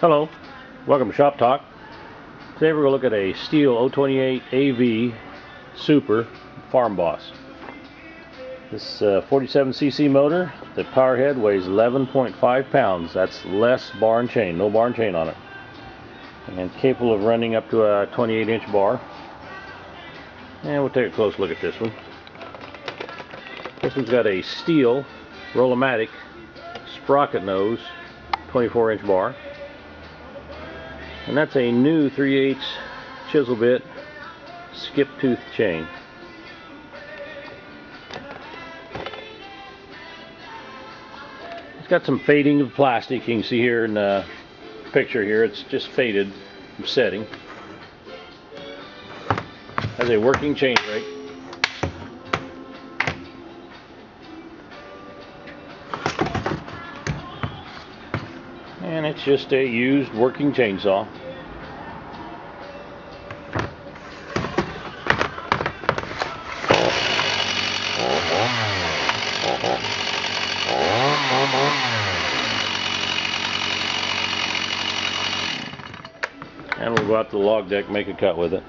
Hello, welcome to Shop Talk. Today we're going to look at a Stihl 028 AV Super Farm Boss. This 47cc motor, the power head weighs 11.5 pounds. That's less bar and chain, no bar and chain on it. And capable of running up to a 28-inch bar. And we'll take a close look at this one. This one's got a Stihl Roll-O-Matic sprocket nose 24-inch bar. And that's a new 3/8 chisel bit skip tooth chain. It's got some fading of plastic. You can see here in the picture here, it's just faded from setting. Has a working chain rake. And it's just a used working chainsaw. And we'll go out to the log deck, make a cut with it.